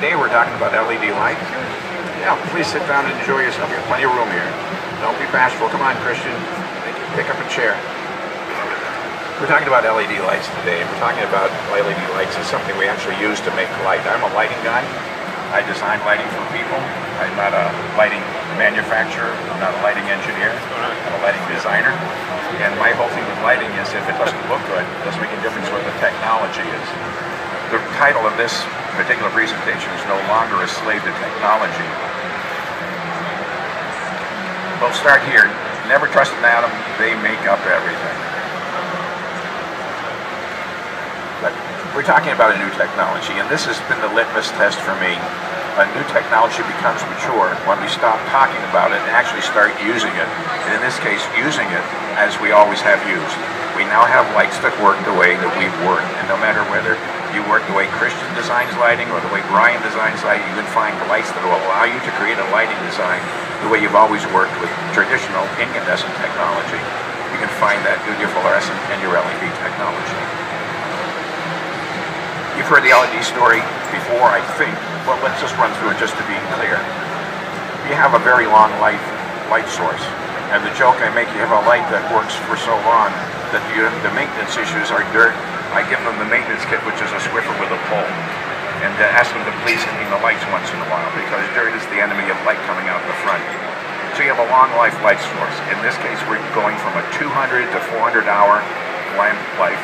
Today we're talking about LED light. Yeah, please sit down and enjoy yourself. You have plenty of room here. Don't be bashful. Come on, Christian. Pick up a chair. We're talking about LED lights today, and we're talking about LED lights as something we actually use to make light. I'm a lighting guy. I design lighting for people. I'm not a lighting manufacturer. I'm not a lighting engineer. I'm a lighting designer. And my whole thing with lighting is if it doesn't look good, it doesn't make a difference what the technology is. The title of this particular presentation is No Longer a Slave to Technology. We'll start here. Never trust an atom. They make up everything. But we're talking about a new technology, and this has been the litmus test for me. A new technology becomes mature when we stop talking about it and actually start using it. And in this case, using it as we always have used. We now have lights that work the way that we've worked. And no matter whether you work the way Christian designs lighting or the way Brian designs lighting, you can find lights that will allow you to create a lighting design the way you've always worked with traditional incandescent technology. You can find that through your fluorescent and your LED technology. You've heard the LED story before, I think. Well, let's just run through it just to be clear. You have a very long light source. And the joke I make, you have a light that works for so long that the maintenance issues are dirt. I give them the maintenance kit, which is a Swiffer with a pole. And ask them to please clean the lights once in a while, because dirt is the enemy of light coming out the front. So you have a long life light source. In this case, we're going from a 200 to 400 hour lamp life,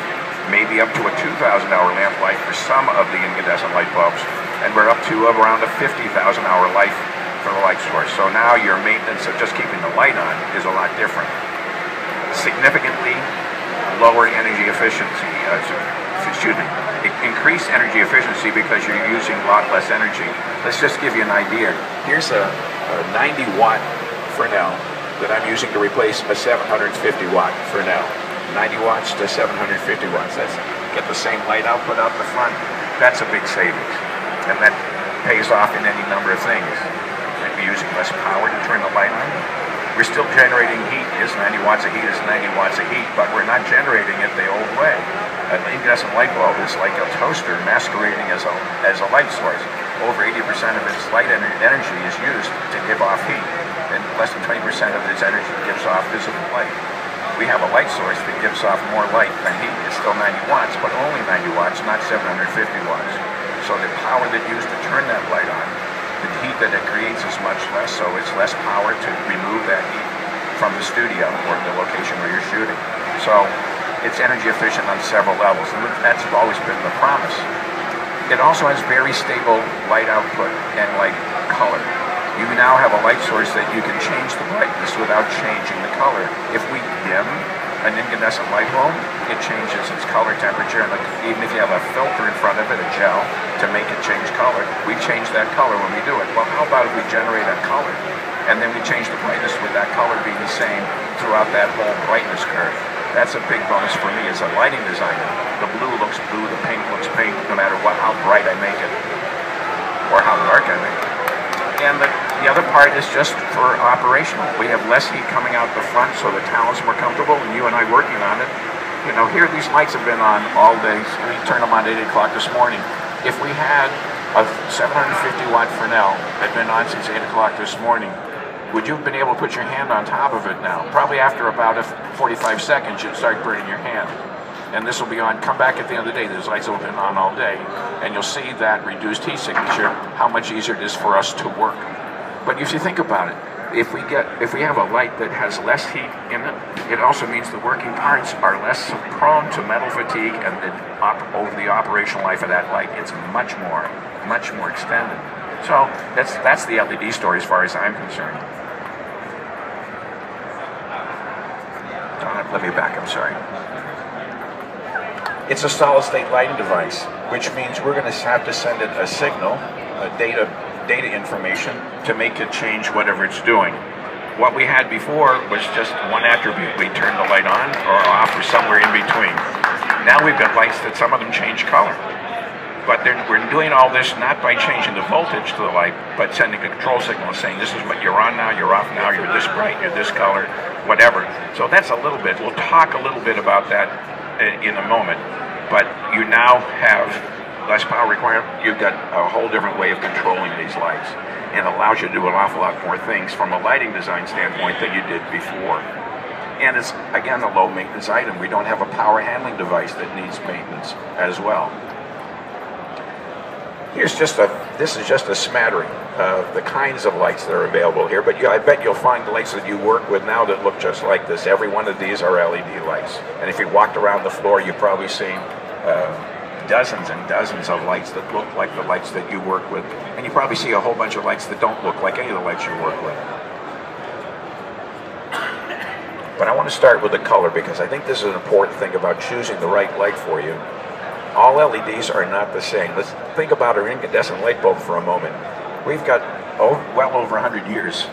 maybe up to a 2,000 hour lamp life for some of the incandescent light bulbs, and we're up to around a 50,000 hour life for the light source. So now your maintenance of just keeping the light on is a lot different. Significantly lower energy efficiency, increased energy efficiency because you're using a lot less energy. Let's just give you an idea. Here's a 90 watt Fresnel that I'm using to replace a 750 watt Fresnel. 90 watts to 750 watts. That's get the same light output out the front. That's a big savings, and that pays off in any number of things. We're using less power to turn the light on. We're still generating heat. Is 90 watts of heat is 90 watts of heat, but we're not generating it the old way. An incandescent light bulb is like a toaster masquerading as a light source. Over 80% of its light energy is used to give off heat, and less than 20% of its energy gives off visible light. We have a light source that gives off more light than heat. It's still 90 watts, but only 90 watts, not 750 watts. So the power that used to turn that light on, the heat that it creates is much less, so it's less power to remove that heat from the studio or the location where you're shooting. So it's energy efficient on several levels, and that's always been the promise. It also has very stable light output and light color. You now have a light source that you can change the brightness without changing the color. If we dim an incandescent light bulb, it changes its color temperature, and even if you have a filter in front of it, a gel, to make it change color, we change that color when we do it. Well, how about if we generate a color, and then we change the brightness with that color being the same throughout that whole brightness curve? That's a big bonus for me as a lighting designer. The blue looks blue, the pink looks pink, no matter how bright I make it, or how dark I make it. And the other part is just for operational. We have less heat coming out the front, so the talent's more comfortable, and you and I working on it. You know, here these lights have been on all day. We turned them on at 8 o'clock this morning. If we had a 750 watt Fresnel that had been on since 8 o'clock this morning, would you have been able to put your hand on top of it now? Probably after about 45 seconds, you'd start burning your hand. And this will be on, come back at the end of the day, these lights will have been on all day, and you'll see that reduced heat signature, how much easier it is for us to work. But if you think about it, if we have a light that has less heat in it, it also means the working parts are less prone to metal fatigue, and over the operational life of that light, it's much more extended. So that's the LED story as far as I'm concerned. Let me back, I'm sorry. It's a solid-state lighting device, which means we're going to have to send it a signal, data information, to make it change whatever it's doing. What we had before was just one attribute. We turned the light on or off or somewhere in between. Now we've got lights that some of them change color. But we're doing all this not by changing the voltage to the light, but sending a control signal saying this is what you're on now, you're off now, you're this bright, you're this color, whatever. So that's a little bit. We'll talk a little bit about that in a moment. But you now have less power requirement, you've got a whole different way of controlling these lights, and allows you to do an awful lot more things from a lighting design standpoint than you did before. And it's, again, a low maintenance item. We don't have a power handling device that needs maintenance as well. This is just a smattering of the kinds of lights that are available here, but I bet you'll find the lights that you work with now that look just like this. Every one of these are LED lights. And if you walked around the floor, you've probably seen dozens and dozens of lights that look like the lights that you work with. And you probably see a whole bunch of lights that don't look like any of the lights you work with. But I want to start with the color, because I think this is an important thing about choosing the right light for you. All LEDs are not the same. Let's think about our incandescent light bulb for a moment. We've got well over 100 years,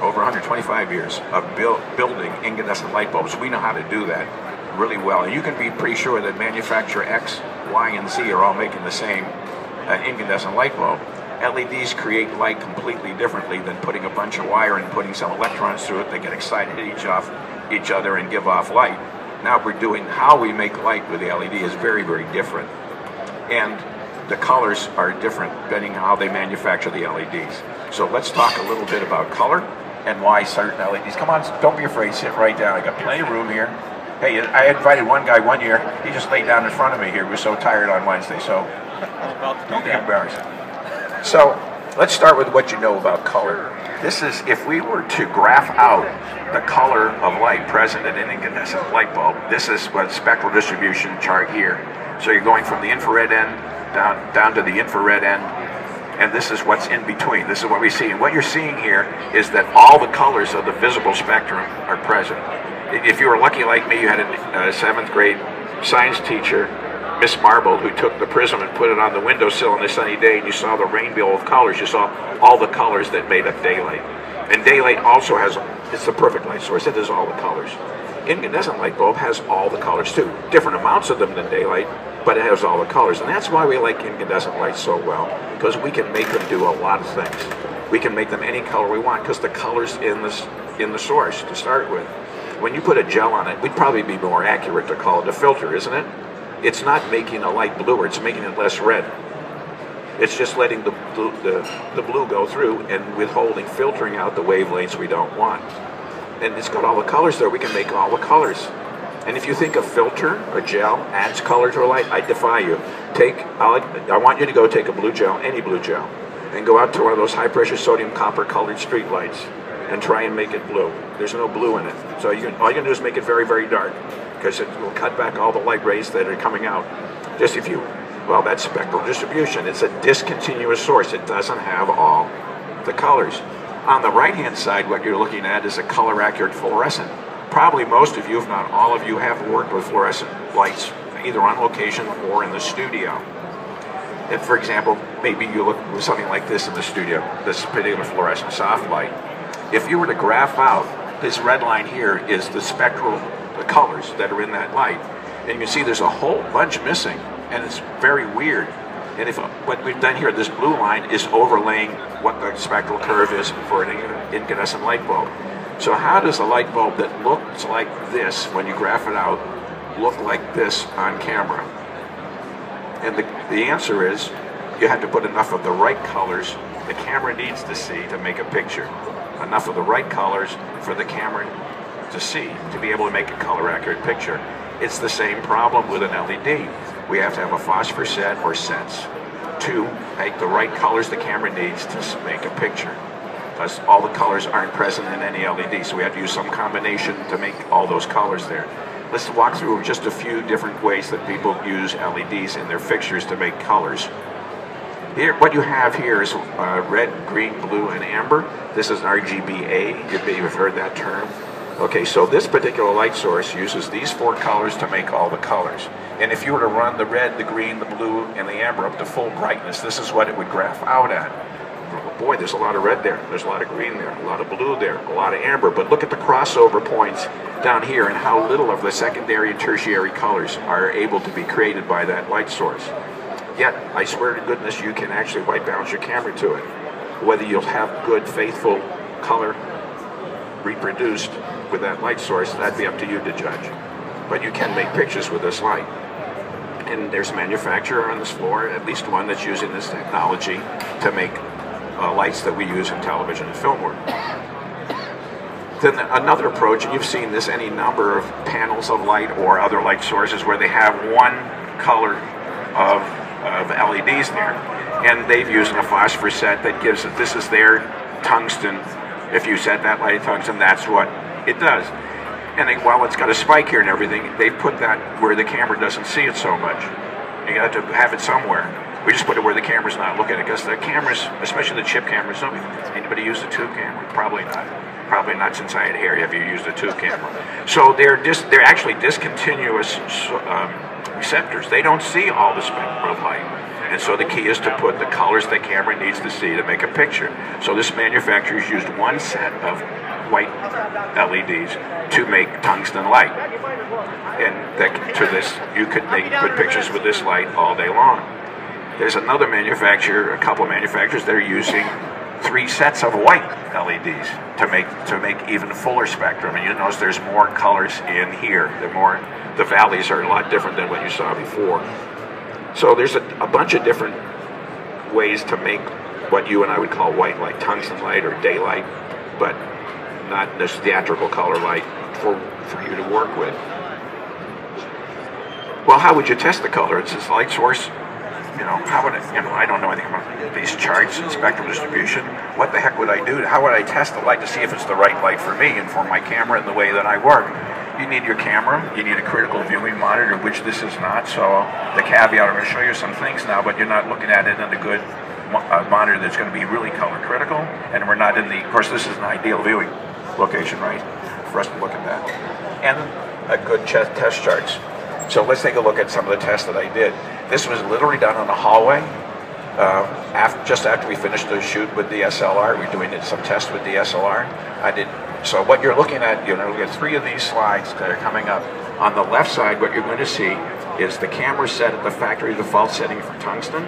over 125 years of building incandescent light bulbs. We know how to do that really well. And you can be pretty sure that manufacturer X, Y, and Z are all making the same incandescent light bulb. LEDs create light completely differently than putting a bunch of wire and putting some electrons through it. They get excited at each other and give off light. Now we're doing how we make light with the LED is very, very different. And the colors are different depending on how they manufacture the LEDs. So let's talk a little bit about color and why certain LEDs. Come on, don't be afraid, sit right down. I got plenty of room here. Hey, I invited one guy one year, he just laid down in front of me here. He was so tired on Wednesday, so don't be embarrassed. So let's start with what you know about color. This is, if we were to graph out the color of light present in an incandescent light bulb, this is what spectral distribution chart here. So you're going from the infrared end down to the infrared end, and this is what's in between. This is what we see. And what you're seeing here is that all the colors of the visible spectrum are present. If you were lucky like me, you had a 7th grade science teacher, Miss Marble, who took the prism and put it on the windowsill on a sunny day, and you saw the rainbow of colors. You saw all the colors that made up daylight. And daylight also has, it's the perfect light source. It has all the colors. Incandescent light bulb has all the colors too. Different amounts of them than daylight, but it has all the colors. And that's why we like incandescent lights so well, because we can make them do a lot of things. We can make them any color we want, because the color's in the source to start with. When you put a gel on it, we'd probably be more accurate to call it a filter, isn't it? It's not making a light bluer, it's making it less red. It's just letting the blue go through and withholding, filtering out the wavelengths we don't want. And it's got all the colors there. We can make all the colors. And if you think a filter, a gel, adds color to a light, I defy you. I want you to go take a blue gel, any blue gel, and go out to one of those high-pressure sodium copper colored street lights and try and make it blue. There's no blue in it. So all you can do is make it very, very dark, because it will cut back all the light rays that are coming out. Well, that's spectral distribution. It's a discontinuous source. It doesn't have all the colors. On the right-hand side, what you're looking at is a color-accurate fluorescent. Probably most of you, if not all of you, have worked with fluorescent lights, either on location or in the studio. And for example, maybe you look with something like this in the studio, this particular fluorescent soft light. If you were to graph out, this red line here is the colors that are in that light. And you can see there's a whole bunch missing, and it's very weird. And what we've done here, this blue line is overlaying what the spectral curve is for an incandescent light bulb. So how does a light bulb that looks like this, when you graph it out, look like this on camera? And the answer is, you have to put enough of the right colors the camera needs to see to make a picture. Enough of the right colors for the camera to see, to be able to make a color-accurate picture. It's the same problem with an LED. We have to have a phosphor set or sets to make the right colors the camera needs to make a picture, because all the colors aren't present in any LED, so we have to use some combination to make all those colors there. Let's walk through just a few different ways that people use LEDs in their fixtures to make colors. Here, what you have here is red, green, blue, and amber. This is RGBA. You may have heard that term. Okay, so this particular light source uses these 4 colors to make all the colors. And if you were to run the red, the green, the blue, and the amber up to full brightness, this is what it would graph out at. Boy, there's a lot of red there, there's a lot of green there, a lot of blue there, a lot of amber. But look at the crossover points down here and how little of the secondary and tertiary colors are able to be created by that light source. Yet, I swear to goodness, you can actually white balance your camera to it. Whether you'll have good, faithful color reproduced with that light source, that'd be up to you to judge. But you can make pictures with this light. And there's a manufacturer on this floor, at least one, that's using this technology to make lights that we use in television and film work. Then another approach, and you've seen this any number of panels of light or other light sources where they have one color of LEDs there, and they've used a phosphor set that gives it, this is their tungsten. If you set that light tungsten, that's what it does. And while it's got a spike here and everything, they put that where the camera doesn't see it so much. You have to have it somewhere. We just put it where the camera's not looking at it, because the cameras, especially the chip cameras, anybody use a tube camera? Probably not. Probably not since I had hair. Have you used a tube camera? So they're actually discontinuous receptors. They don't see all the spectrum of light. And so the key is to put the colors the camera needs to see to make a picture. So this manufacturer's used one set of white LEDs to make tungsten light. And you could make good pictures with this light all day long. There's another manufacturer, a couple of manufacturers that are using 3 sets of white LEDs to make even fuller spectrum. And you notice there's more colors in here. The valleys are a lot different than what you saw before. So there's a bunch of different ways to make what you and I would call white light, tungsten light or daylight, but not this theatrical color light for you to work with. Well, how would you test the color? It's this light source. How would I don't know anything about these charts and spectrum distribution. What the heck would I do? How would I test the light to see if it's the right light for me and for my camera and the way that I work? You need your camera, you need a critical viewing monitor, which this is not. So the caveat, I'm going to show you some things now, but you're not looking at it in a good monitor that's going to be really color critical, and we're not in of course this is an ideal viewing location, right, for us to look at that. And a good test charts. So let's take a look at some of the tests that I did. This was literally done on a hallway. Just after we finished the shoot with the DSLR, we're doing some tests with DSLR. So what you're looking at, look at 3 of these slides that are coming up. On the left side, what you're going to see is the camera set at the factory default setting for tungsten,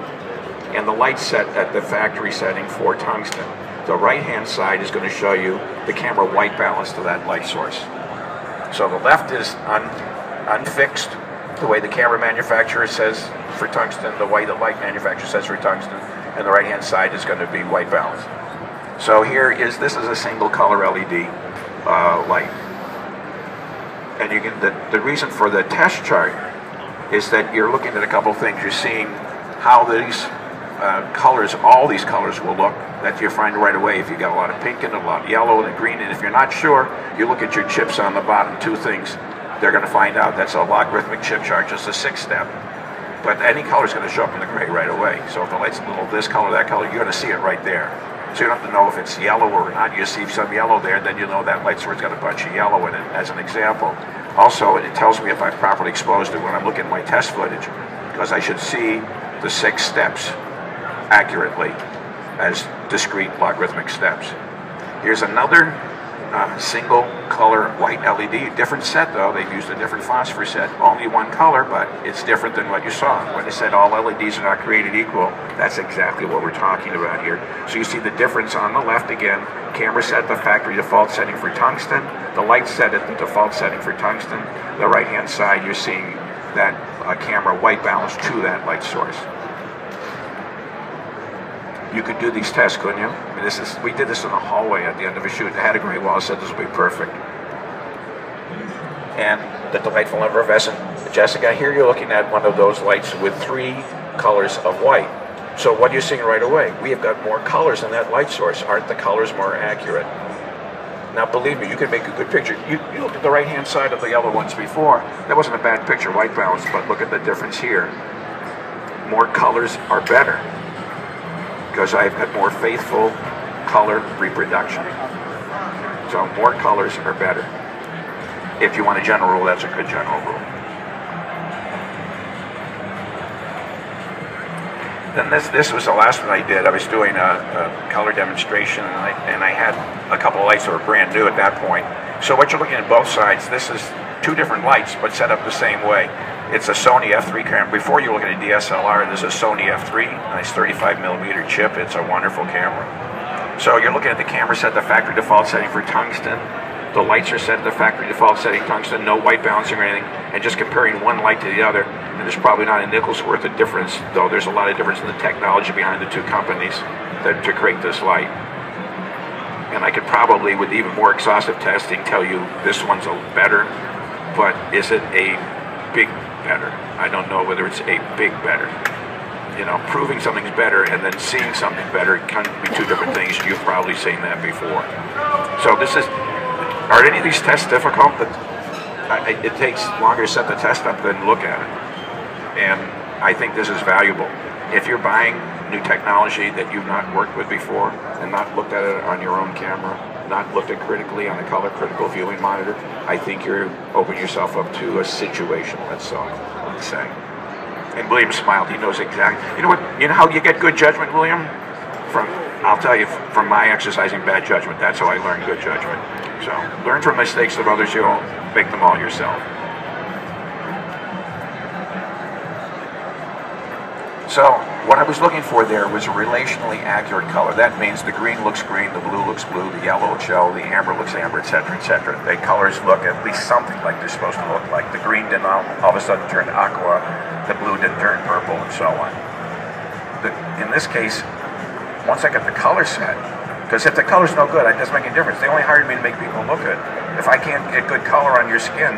and the light set at the factory setting for tungsten. The right-hand side is going to show you the camera white balance to that light source. So the left is unfixed, the way the camera manufacturer says for tungsten, the way the light manufacturer says for tungsten, and the right-hand side is going to be white balance. So this is a single color LED light. And the reason for the test chart is that you're looking at a couple things. You're seeing how these colors, all these colors will look, that you find right away if you got a lot of pink and a lot of yellow and a green. And if you're not sure, you look at your chips on the bottom, 2 things. They're going to find out that's a logarithmic chip chart, just a 6-step. But any color is going to show up in the gray right away. So if the light's a little this color, that color, you're going to see it right there. So you don't have to know if it's yellow or not. You see some yellow there, then you know that light source got a bunch of yellow in it, as an example. Also, it tells me if I've properly exposed it when I'm looking at my test footage, because I should see the 6 steps accurately as discrete logarithmic steps. Here's another single color white LED, different set though. They've used a different phosphor set, only one color, but it's different than what you saw. When they said all LEDs are not created equal, that's exactly what we're talking about here. So you see the difference on the left again, camera set the factory default setting for tungsten, the light set at the default setting for tungsten. The right hand side, you're seeing that camera white balance to that light source. You could do these tests, couldn't you? I mean, we did this in the hallway at the end of a shoot. I had a great wall, said this will be perfect. And the delightful effervescent Jessica, here you're looking at one of those lights with 3 colors of white. So what are you seeing right away? We have got more colors in that light source. Aren't the colors more accurate? Now believe me, you can make a good picture. You looked at the right-hand side of the other ones before. That wasn't a bad picture, white balance, but look at the difference here. More colors are better, because I've got more faithful color reproduction. So more colors are better. If you want a general rule, that's a good general rule. Then this was the last one I did. I was doing a color demonstration, and I had a couple of lights that were brand new at that point. So what you're looking at both sides, this is 2 different lights, but set up the same way. It's a Sony F3 camera. Before you look at a DSLR, this is a Sony F3, nice 35mm chip. It's a wonderful camera. So you're looking at the camera set the factory default setting for tungsten. The lights are set at the factory default setting tungsten, no white balancing or anything. and just comparing one light to the other, and there's probably not a nickel's worth of difference, though there's a lot of difference in the technology behind the two companies to create this light. And I could probably, with even more exhaustive testing, tell you this one's a better, but is it a big better? I don't know whether it's a big better. You know, proving something's better and then seeing something better can be two different things. You've probably seen that before. So this is, are any of these tests difficult? It takes longer to set the test up than look at it. And I think this is valuable. If you're buying new technology that you've not worked with before and not looked at it on your own camera, not looked at critically on a color critical viewing monitor, I think you're opening yourself up to a situation, let's say. And William smiled. He knows exactly. You know what? You know how you get good judgment, William? I'll tell you, from my exercising bad judgment. That's how I learn good judgment. So learn from mistakes of others. You'll make them all yourself. So what I was looking for there was a relationally accurate color. That means the green looks green, the blue looks blue, the yellow looks yellow, the amber looks amber, etc., etc. The colors look at least something like they're supposed to look like. The green didn't all of a sudden turn aqua, the blue didn't turn purple, and so on. In this case, once I get the color set, because if the color's no good, it doesn't make any difference. They only hired me to make people look good. If I can't get good color on your skin,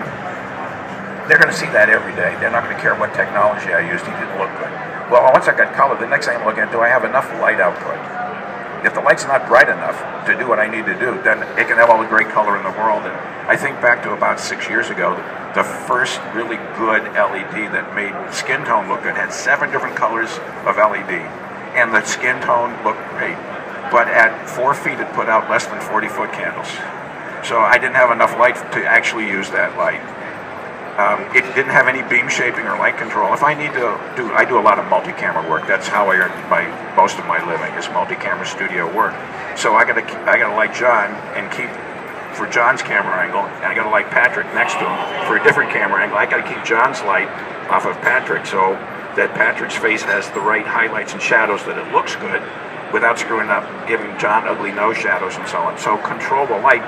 they're going to see that every day. They're not going to care what technology I used. He didn't look good. Well, once I got color, the next thing I'm looking at, do I have enough light output? If the light's not bright enough to do what I need to do, then it can have all the great color in the world. And I think back to about 6 years ago, the first really good LED that made skin tone look good had 7 different colors of LED. And the skin tone looked great. But at 4 feet, it put out less than 40-foot candles. So I didn't have enough light to actually use that light. It didn't have any beam shaping or light control. If I need to I do a lot of multi-camera work. That's how I earn most of my living, is multi-camera studio work. So I gotta light John and keep, for John's camera angle, and I gotta light Patrick next to him for a different camera angle. I gotta keep John's light off of Patrick so that Patrick's face has the right highlights and shadows, that it looks good without screwing up, giving John ugly nose shadows and so on. So control the light.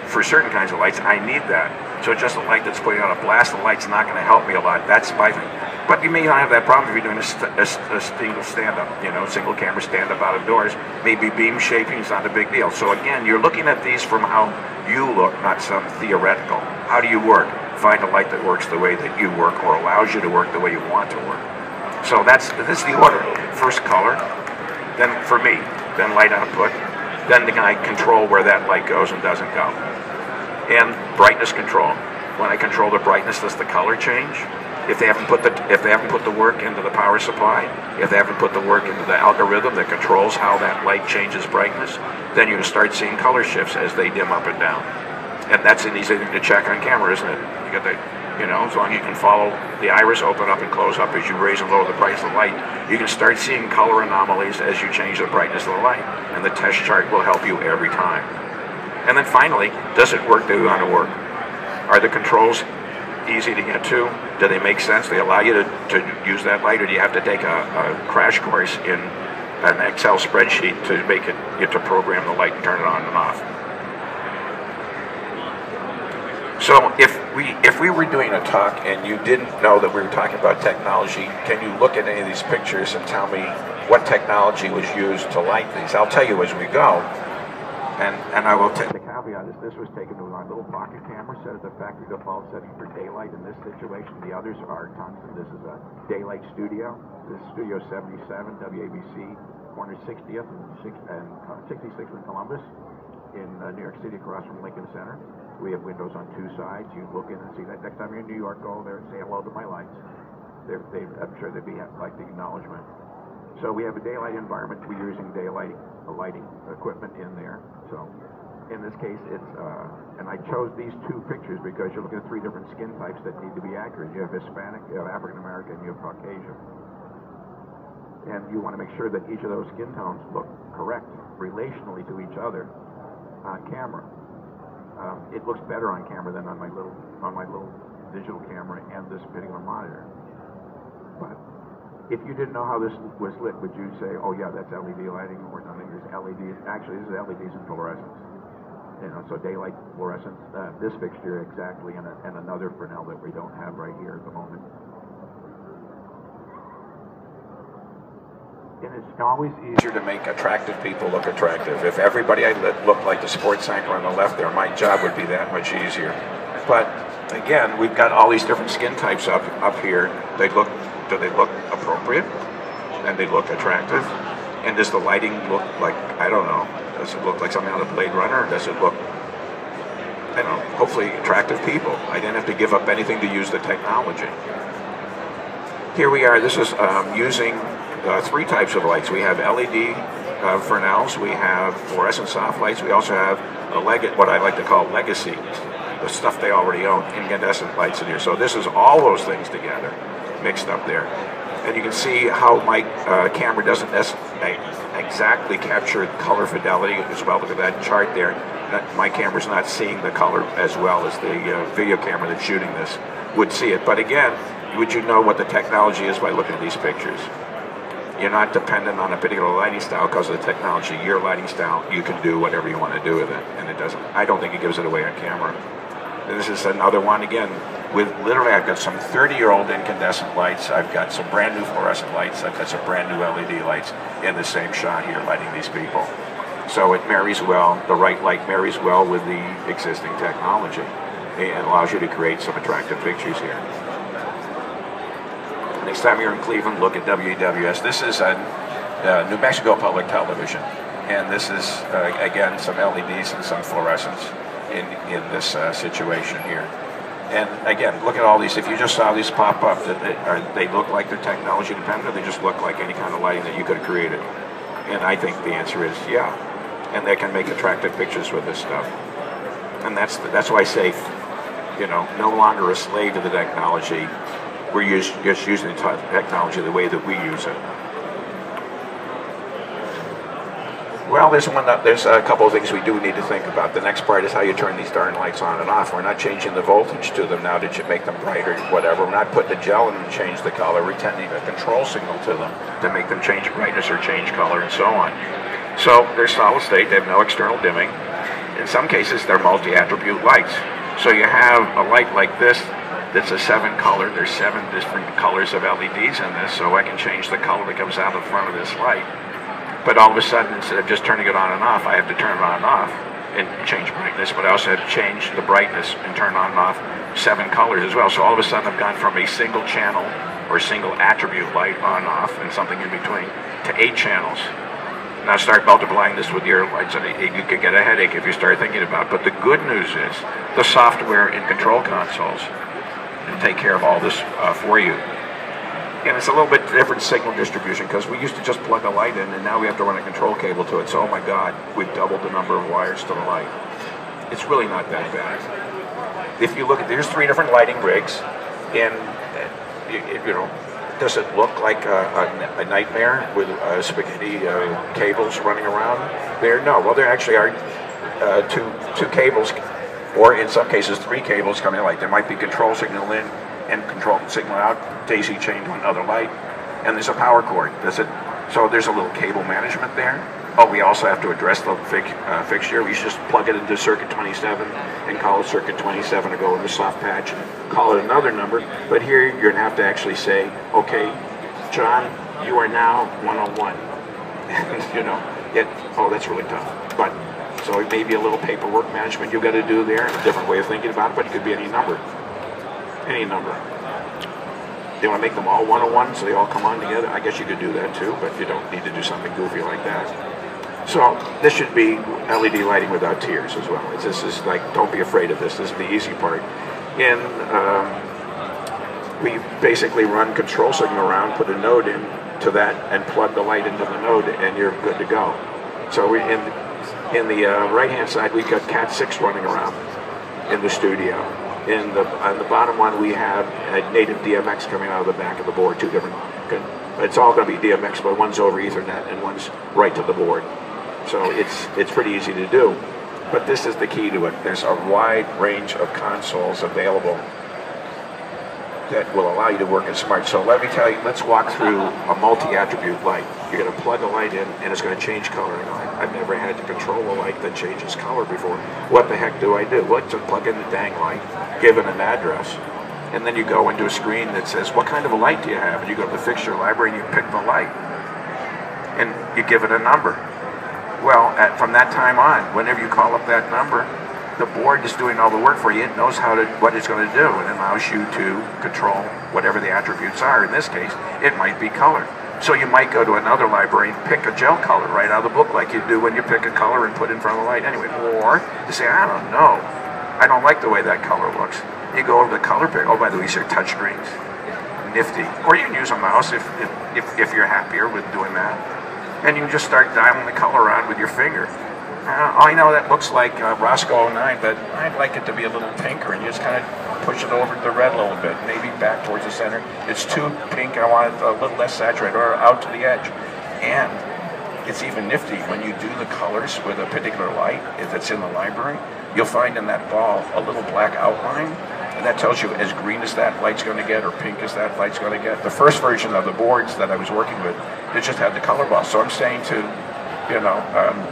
For certain kinds of lights, I need that. So just a light that's putting out a blast of light's not going to help me a lot. That's my thing. But you may not have that problem if you're doing a single stand-up, single camera stand-up out of doors. Maybe beam shaping is not a big deal. So again, you're looking at these from how you look, not some theoretical. How do you work? Find a light that works the way that you work, or allows you to work the way you want to work. So this is the order. First color, then for me, then light output, then I control where that light goes and doesn't go. And brightness control. When I control the brightness, does the color change? If they haven't put the work into the power supply, if they haven't put the work into the algorithm that controls how that light changes brightness, then you start seeing color shifts as they dim up and down. And that's an easy thing to check on camera, isn't it? You got the, as long as you can follow the iris open up and close up as you raise and lower the brightness of the light, you can start seeing color anomalies as you change the brightness of the light. And the test chart will help you every time. And then finally, does it work the way you want to work? Are the controls easy to get to? Do they make sense? They allow you to use that light, or do you have to take a crash course in an Excel spreadsheet to make it, get to program the light and turn it on and off? So if we were doing a talk and you didn't know that we were talking about technology, can you look at any of these pictures and tell me what technology was used to light these? I'll tell you as we go. And I will take the caveat is this was taken with my little pocket camera set at the factory default setting for daylight in this situation. The others are tungsten. This is a daylight studio. This is Studio 77, WABC, corner 60th and 66th in Columbus, in New York City, across from Lincoln Center. We have windows on 2 sides. You look in and see that. Next time you're in New York, go there and say hello to my lights. I'm sure they'd be like the acknowledgement. So we have a daylight environment. We're using daylight lighting equipment in there. So in this case, it's and I chose these 2 pictures because you're looking at 3 different skin types that need to be accurate. You have Hispanic, you have African American, you have Caucasian. And you want to make sure that each of those skin tones look correct relationally to each other on camera. It looks better on camera than on my little digital camera and this particular monitor. But if you didn't know how this was lit, would you say, oh yeah, that's LED lighting or something? There's LEDs. Actually, this is LEDs and fluorescence. You know, so daylight fluorescence, this fixture exactly, and another Fresnel that we don't have right here at the moment. And it's always easier to make attractive people look attractive. If everybody looked like the sports anchor on the left there, my job would be that much easier. But again, we've got all these different skin types up here. Do they look appropriate? And they look attractive? And does the lighting look like, I don't know, does it look like something out of Blade Runner? Or does it look, I don't know, hopefully attractive people? I didn't have to give up anything to use the technology. Here we are, this is using three types of lights. We have LED Fresnels, we have fluorescent soft lights, we also have what I like to call legacy, the stuff they already own, incandescent lights in here. So this is all those things together, mixed up there. And you can see how my camera doesn't exactly capture color fidelity as well. Look at that chart there. My camera's not seeing the color as well as the video camera that's shooting this would see it. But again, would you know what the technology is by looking at these pictures? You're not dependent on a particular lighting style because of the technology. Your lighting style, you can do whatever you want to do with it. And it doesn't, I don't think it gives it away on camera. And this is another one, again, with literally I've got some 30-year-old incandescent lights, I've got some brand new fluorescent lights, I've got some brand new LED lights in the same shot here lighting these people. So it marries well, the right light marries well with the existing technology and allows you to create some attractive pictures here. Next time you're in Cleveland, look at WEWS. This is New Mexico Public Television, and this is, again, some LEDs and some fluorescence in this situation here. And again, look at all these. If you just saw these pop up, they look like they're technology dependent, or they just look like any kind of lighting that you could have created? And I think the answer is yeah. And they can make attractive pictures with this stuff. And that's why I say, you know, no longer a slave to the technology. We're just using the technology the way that we use it. Well, there's a couple of things we do need to think about. The next part is how you turn these darn lights on and off. We're not changing the voltage to them now to make them brighter, whatever. We're not putting the gel in and change the color. We're sending a control signal to them to make them change brightness or change color and so on. So they're solid state. They have no external dimming. In some cases, they're multi-attribute lights. So you have a light like this that's a 7-color. There's 7 different colors of LEDs in this, so I can change the color that comes out of the front of this light. But all of a sudden, instead of just turning it on and off, I have to turn it on and off and change brightness, but I also have to change the brightness and turn on and off 7 colors as well. So all of a sudden, I've gone from a single channel or single attribute light on and off and something in between to 8 channels. Now start multiplying this with your lights, and you could get a headache if you start thinking about it. But the good news is the software and control consoles can take care of all this for you. And it's a little bit different signal distribution because we used to just plug a light in, and now we have to run a control cable to it. So, oh my God, we've doubled the number of wires to the light. It's really not that bad. If you look at, there's 3 different lighting rigs, and you know, does it look like a nightmare with spaghetti cables running around there? No. Well, there actually are two cables, or in some cases 3 cables coming in. Like there might be control signal in and control signal out, daisy chained to another light, and there's a power cord. So there's a little cable management there. Oh, we also have to address the fixture. We just plug it into circuit 27 and call it circuit 27 to go in the soft patch and call it another number. But here you're going to have to actually say, okay, John, you are now 101. And, you know, oh, that's really tough. But so it may be a little paperwork management you've got to do there, a different way of thinking about it, but it could be any number. Any number. They want to make them all 101 so they all come on together. I guess you could do that too, but you don't need to do something goofy like that. So this should be LED lighting without tears as well. This is like, don't be afraid of this. This is the easy part. And we basically run control signal around, put a node in to that, and plug the light into the node, and you're good to go. So in the right-hand side, we've got Cat 6 running around in the studio. On the bottom one, we have a native DMX coming out of the back of the board, 2 different. It's all going to be DMX, but one's over Ethernet and one's right to the board. So it's pretty easy to do. But this is the key to it. There's a wide range of consoles available that will allow you to work in smart. So let me tell you, let's walk through a multi-attribute light. You're going to plug a light in, and it's going to change color. I've never had to control a light that changes color before. What the heck do I do? Well, just plug in the dang light, give it an address, and then you go into a screen that says, what kind of a light do you have? And you go to the fixture library and you pick the light, and you give it a number. Well, from that time on, whenever you call up that number, the board is doing all the work for you. It knows what it's going to do, and it allows you to control whatever the attributes are. In this case, it might be color. So you might go to another library and pick a gel color right out of the book, like you do when you pick a color and put it in front of the light anyway. Or you say, I don't know, I don't like the way that color looks. You go over the color pick. Oh, by the way, these are touch screens. Nifty. Or you can use a mouse if you're happier with doing that. And you can just start dialing the color on with your finger. I know that looks like Roscoe 09, but I'd like it to be a little pinker, and you just kind of push it over to the red a little bit, maybe back towards the center. It's too pink, I want it a little less saturated, or out to the edge. And it's even nifty when you do the colors with a particular light, if it's in the library, you'll find in that ball a little black outline, and that tells you as green as that light's going to get or pink as that light's going to get. The first version of the boards that I was working with, it just had the color ball. So I'm saying to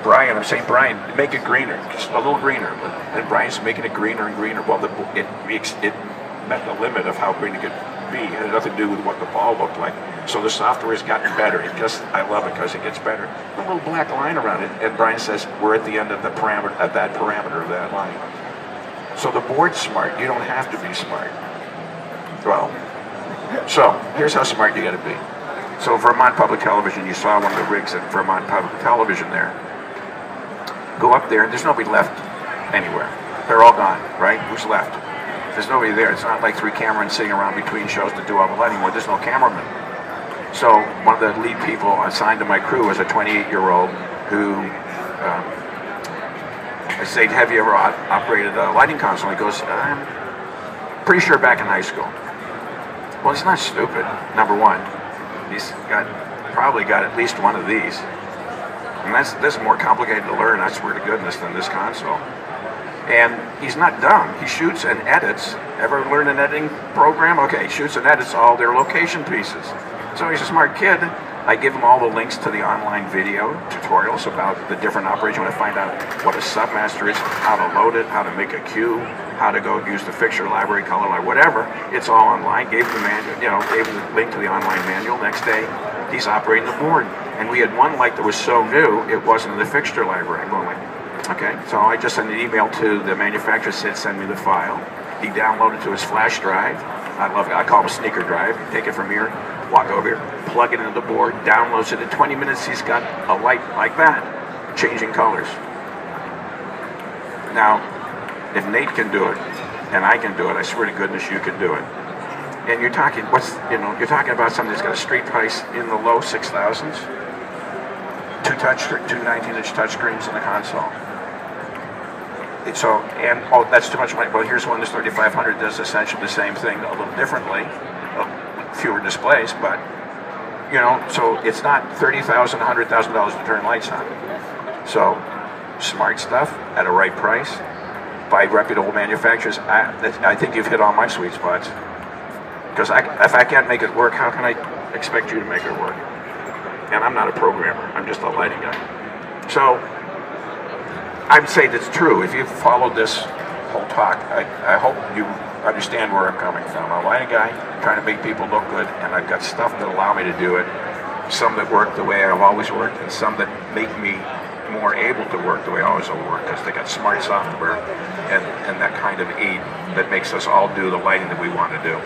Brian, I'm saying, Brian, make it greener, just a little greener. And Brian's making it greener and greener. Well, it met the limit of how green it could be. It had nothing to do with what the ball looked like. So the software has gotten better. I love it because it gets better. A little black line around it, and Brian says we're at the end of the parameter of that line. So the board's smart. You don't have to be smart. Well, so here's how smart you got to be. So Vermont Public Television, you saw one of the rigs at Vermont Public Television there. Go up there, and there's nobody left anywhere. They're all gone, right? Who's left? There's nobody there. It's not like 3 cameras sitting around between shows to do all the lighting anymore. There's no cameraman. So one of the lead people assigned to my crew was a 28-year-old who, I said, have you ever operated a lighting console? He goes, I'm pretty sure back in high school. Well, he's not stupid, number one. He's probably got at least one of these. And this is more complicated to learn, I swear to goodness, than this console. And he's not dumb. He shoots and edits. Ever learned an editing program? Okay, shoots and edits all their location pieces. So he's a smart kid. I give him all the links to the online video tutorials about the different operations. When I find out what a submaster is, how to load it, how to make a cue, how to go use the fixture library, color library, whatever. It's all online. Gave him the manual, gave him the link to the online manual. Next day, he's operating the board. And we had one light that was so new, it wasn't in the fixture library. I'm going like, okay. So I just sent an email to the manufacturer, said send me the file. He downloaded to his flash drive. I love it. I call him a sneaker drive. Take it from here, walk over here, plug it into the board, downloads it. In 20 minutes, he's got a light like that, changing colors. Now, if Nate can do it, and I can do it, I swear to goodness you can do it. And you're talking, you're talking about something that's got a street price in the low 6,000s. Two 19-inch touchscreens in the console. So, that's too much money. Well, here's one that's 3,500, does essentially the same thing, a little differently, fewer displays, but, so it's not $30,000, $100,000 to turn lights on. So, smart stuff at a right price by reputable manufacturers. I think you've hit all my sweet spots. Because if I can't make it work, how can I expect you to make it work? And I'm not a programmer, I'm just a lighting guy. So, I'd say that's true. If you've followed this whole talk, I hope you understand where I'm coming from. I'm a lighting guy trying to make people look good, and I've got stuff that allow me to do it. Some that work the way I've always worked, and some that make me more able to work the way I always will work, because they got smart software and that kind of aid that makes us all do the lighting that we want to do.